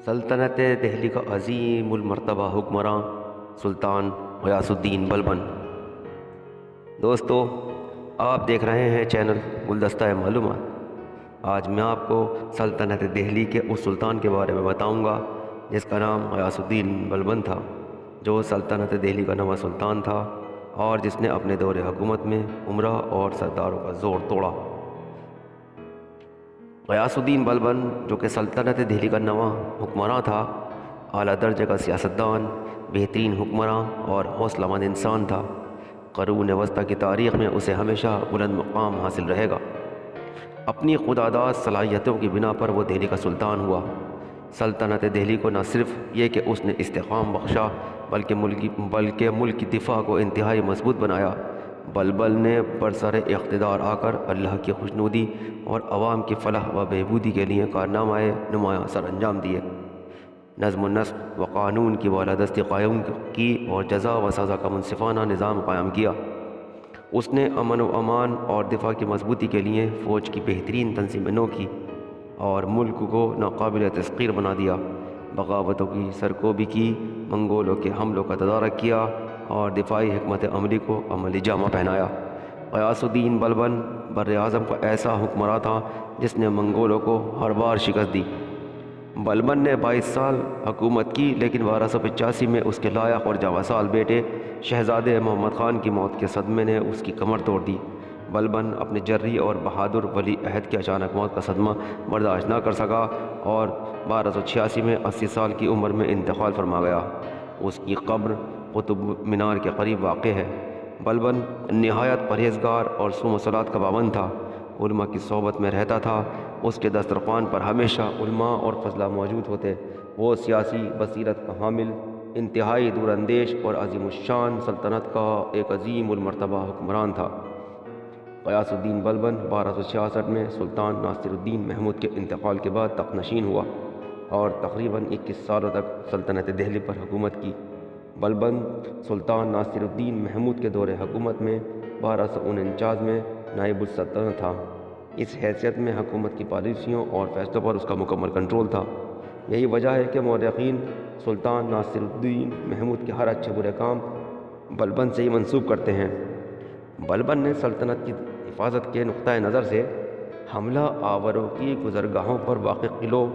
سلطنت دہلی کا عظیم المرتبہ حکمراں سلطان غیاث الدین بلبن۔ دوستو، آپ دیکھ رہے ہیں چینل گلدستہ معلومات۔ آج میں آپ کو سلطنت دہلی کے اس سلطان کے بارے میں بتاؤں گا جس کا نام غیاث الدین بلبن تھا، جو سلطنت دہلی کا نواں سلطان تھا اور جس نے اپنے دور حکومت میں عمرہ اور سرداروں کا زور توڑا۔ غیاث الدین بلبن، جو کہ سلطنت دہلی کا نواں حکمراں تھا، اعلیٰ درجے کا سیاستدان، بہترین حکمراں اور حوصلہ مند انسان تھا۔ قرون وسطیٰ کی تاریخ میں اسے ہمیشہ بلند مقام حاصل رہے گا۔ اپنی خودآداد صلاحیتوں کی بنا پر وہ دہلی کا سلطان ہوا۔ سلطنت دہلی کو نہ صرف یہ کہ اس نے استحکام بخشا بلکہ ملک کی دفاع کو انتہائی مضبوط بنایا۔ بلبن نے برسر اقتدار آ کر اللہ کی خوشنودی اور عوام کی فلاح و بہبودی کے لیے کارنامۂ نمایاں سر انجام دیے۔ نظم و نسق و قانون کی بالادستی قائم کی اور جزا و سزا کا منصفانہ نظام قائم کیا۔ اس نے امن و امان اور دفاع کی مضبوطی کے لیے فوج کی بہترین تنظیم نو کی اور ملک کو ناقابل تسخیر بنا دیا۔ بغاوتوں کی سرکوبی کی، منگولوں کے حملوں کا تدارک کیا اور دفاعی حکمت عملی کو عملی جامہ پہنایا۔ غیاث الدین بلبن براعظم کا ایسا حکمراں تھا جس نے منگولوں کو ہر بار شکست دی۔ بلبن نے 22 سال حکومت کی، لیکن 1285 میں اس کے لائق اور جاوسال بیٹے شہزادے محمد خان کی موت کے صدمے نے اس کی کمر توڑ دی۔ بلبن اپنے جری اور بہادر ولی عہد کی اچانک موت کا صدمہ برداشت نہ کر سکا اور 1286 میں 80 سال کی عمر میں انتقال فرما گیا۔ اس کی قبر قطب مینار کے قریب واقع ہے۔ بلبن نہایت پرہیزگار اور صوم و صلات کا پابند تھا۔ علماء کی صحبت میں رہتا تھا۔ اس کے دسترخوان پر ہمیشہ علماء اور فضلہ موجود ہوتے۔ وہ سیاسی بصیرت کا حامل، انتہائی دور اندیش اور عظیم الشان سلطنت کا ایک عظیم المرتبہ حکمران تھا۔ غیاث الدین بلبن 1266 میں سلطان ناصر الدین محمود کے انتقال کے بعد تخت نشین ہوا اور تقریباً 21 سالوں تک سلطنت دہلی پر حکومت کی۔ بلبن سلطان ناصر الدین محمود کے دور حکومت میں 1249 میں نائب السلطنت تھا۔ اس حیثیت میں حکومت کی پالیسیوں اور فیصلوں پر اس کا مکمل کنٹرول تھا۔ یہی وجہ ہے کہ مورخین سلطان ناصر الدین محمود کے ہر اچھے برے کام بلبن سے ہی منسوب کرتے ہیں۔ بلبن نے سلطنت کی حفاظت کے نقطۂ نظر سے حملہ آوروں کی گزرگاہوں پر واقع قلعوں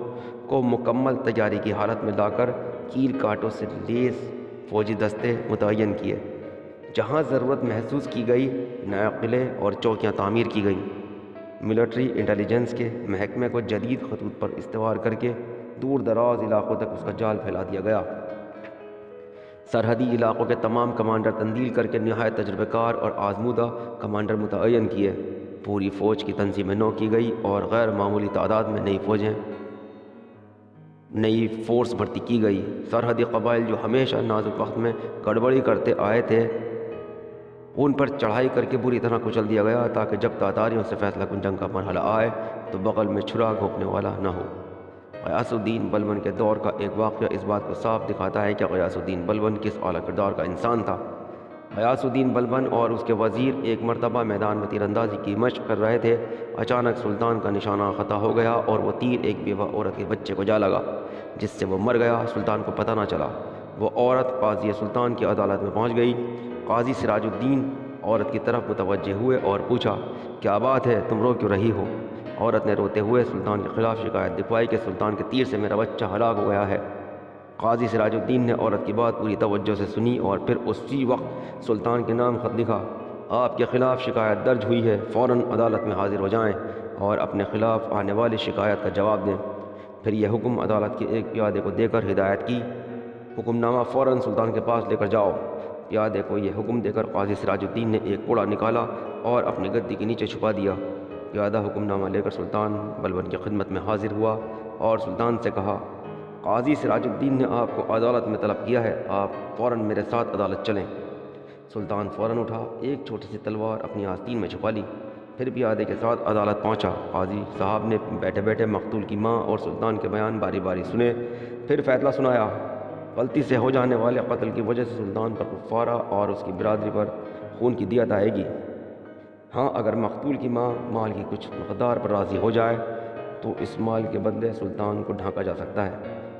کو مکمل تیاری کی حالت میں لا کر کیل کاٹوں سے لیس فوجی دستے متعین کیے۔ جہاں ضرورت محسوس کی گئی، نئے قلعے اور چوکیاں تعمیر کی گئیں۔ ملٹری انٹیلیجنس کے محکمے کو جدید خطوط پر استوار کر کے دور دراز علاقوں تک اس کا جال پھیلا دیا گیا۔ سرحدی علاقوں کے تمام کمانڈر تبدیل کر کے نہایت تجربہ کار اور آزمودہ کمانڈر متعین کیے۔ پوری فوج کی تنظیم نو کی گئی اور غیر معمولی تعداد میں نئی فورس بھرتی کی گئی۔ سرحدی قبائل جو ہمیشہ نازک وقت میں گڑبڑی کرتے آئے تھے، ان پر چڑھائی کر کے بری طرح کچل دیا گیا تاکہ جب تاتاریوں سے فیصلہ کن جنگ کا مرحلہ آئے تو بغل میں چھرا گھونپنے والا نہ ہو۔ غیاث الدین بلبن کے دور کا ایک واقعہ اس بات کو صاف دکھاتا ہے کہ غیاث الدین بلبن کس اعلیٰ کردار کا انسان تھا۔ غیاث الدین بلبن اور اس کے وزیر ایک مرتبہ میدان میں تیر اندازی کی مشق کر رہے تھے۔ اچانک سلطان کا نشانہ خطا ہو گیا اور وہ تیر ایک بیوہ عورت کے بچے کو جا لگا، جس سے وہ مر گیا۔ سلطان کو پتہ نہ چلا۔ وہ عورت قاضی سلطان کی عدالت میں پہنچ گئی۔ قاضی سراج الدین عورت کی طرف متوجہ ہوئے اور پوچھا، کیا بات ہے، تم رو کیوں رہی ہو؟ عورت نے روتے ہوئے سلطان کے خلاف شکایت دکھوائی کہ سلطان کے تیر سے میرا بچہ ہلاک ہو گیا ہے۔ قاضی سراج الدین نے عورت کی بات پوری توجہ سے سنی اور پھر اسی وقت سلطان کے نام خط لکھا، آپ کے خلاف شکایت درج ہوئی ہے، فوراً عدالت میں حاضر ہو جائیں اور اپنے خلاف آنے والی شکایت کا جواب دیں۔ پھر یہ حکم عدالت کے ایک پیادے کو دے کر ہدایت کی، حکم نامہ فوراً سلطان کے پاس لے کر جاؤ۔ پیادے کو یہ حکم دے کر قاضی سراج الدین نے ایک کوڑا نکالا اور اپنی گدی کے نیچے چھپا دیا۔ پیادہ حکم نامہ لے کر سلطان بلبن کی خدمت میں حاضر ہوا اور سلطان سے کہا، قاضی سراج الدین نے آپ کو عدالت میں طلب کیا ہے، آپ فوراً میرے ساتھ عدالت چلیں۔ سلطان فوراً اٹھا، ایک چھوٹی سی تلوار اپنی آستین میں چھپا لی، پھر پیادے کے ساتھ عدالت پہنچا۔ قاضی صاحب نے بیٹھے بیٹھے مقتول کی ماں اور سلطان کے بیان باری باری سنے، پھر فیصلہ سنایا۔ غلطی سے ہو جانے والے قتل کی وجہ سے سلطان پر کفارہ اور اس کی برادری پر خون کی دیت آئے گی۔ ہاں، اگر مقتول کی ماں مال کی کچھ مقدار پر راضی ہو جائے تو اس مال کے بدلے سلطان کو ڈھانکا جا سکتا ہے۔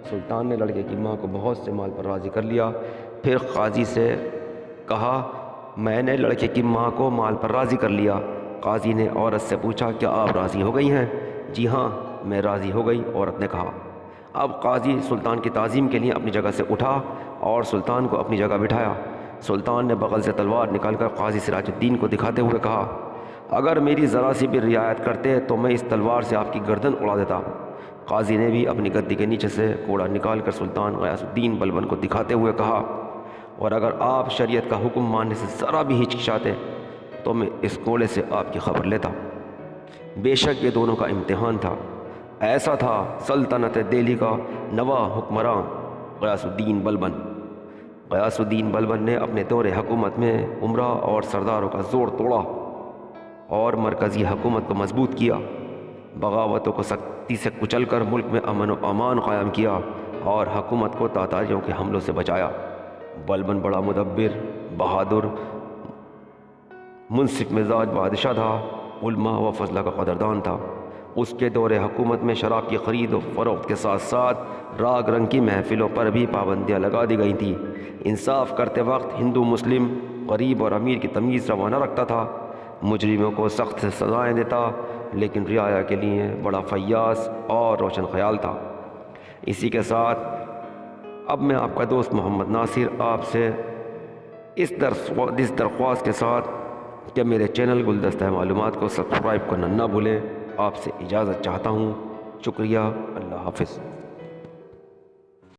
سلطان نے لڑکے کی ماں کو بہت سے مال پر راضی کر لیا۔ پھر قاضی سے کہا میں نے لڑکے کی ماں کو مال پر راضی کر لیا۔ قاضی نے عورت سے پوچھا کیا آپ راضی ہو گئی ہیں؟ جی ہاں میں راضی ہو گئی، عورت نے کہا۔ اب قاضی سلطان کی تعظیم کے لیے اپنی جگہ سے اٹھا اور سلطان کو اپنی جگہ بٹھایا۔ سلطان نے بغل سے تلوار نکال کر قاضی سراج الدین کو دکھاتے ہوئے کہا اگر میری ذرا سی بھی رعایت کرتے تو میں اس تلوار سے آپ کی گردن اڑا دیتا۔ قاضی نے بھی اپنی گدی کے نیچے سے کوڑا نکال کر سلطان غیاث الدین بلبن کو دکھاتے ہوئے کہا اور اگر آپ شریعت کا حکم ماننے سے ذرا بھی ہچکچاتے تو میں اس کوڑے سے آپ کی خبر لیتا۔ بے شک یہ دونوں کا امتحان تھا۔ ایسا تھا سلطنت دہلی کا نواں حکمراں غیاث الدین بلبن۔ غیاث الدین بلبن نے اپنے دور حکومت میں امراء اور سرداروں کا زور توڑا اور مرکزی حکومت کو مضبوط کیا، بغاوتوں کو سختی سے کچل کر ملک میں امن و امان قائم کیا اور حکومت کو تاتاریوں کے حملوں سے بچایا۔ بلبن بڑا مدبر، بہادر، منصف مزاج بادشاہ تھا، علماء و فضلہ کا قدردان تھا۔ اس کے دور حکومت میں شراب کی خرید و فروخت کے ساتھ ساتھ راگ رنگ کی محفلوں پر بھی پابندیاں لگا دی گئی تھیں۔ انصاف کرتے وقت ہندو مسلم، غریب اور امیر کی تمیز روا نہ رکھتا تھا، مجرموں کو سخت سے سزائیں دیتا، لیکن رعایا کے لیے بڑا فیاض اور روشن خیال تھا۔ اسی کے ساتھ اب میں آپ کا دوست محمد ناصر آپ سے اس درخواست کے ساتھ کہ میرے چینل گلدستہ معلومات کو سبسکرائب کرنا نہ بھولیں، آپ سے اجازت چاہتا ہوں۔ شکریہ، اللہ حافظ۔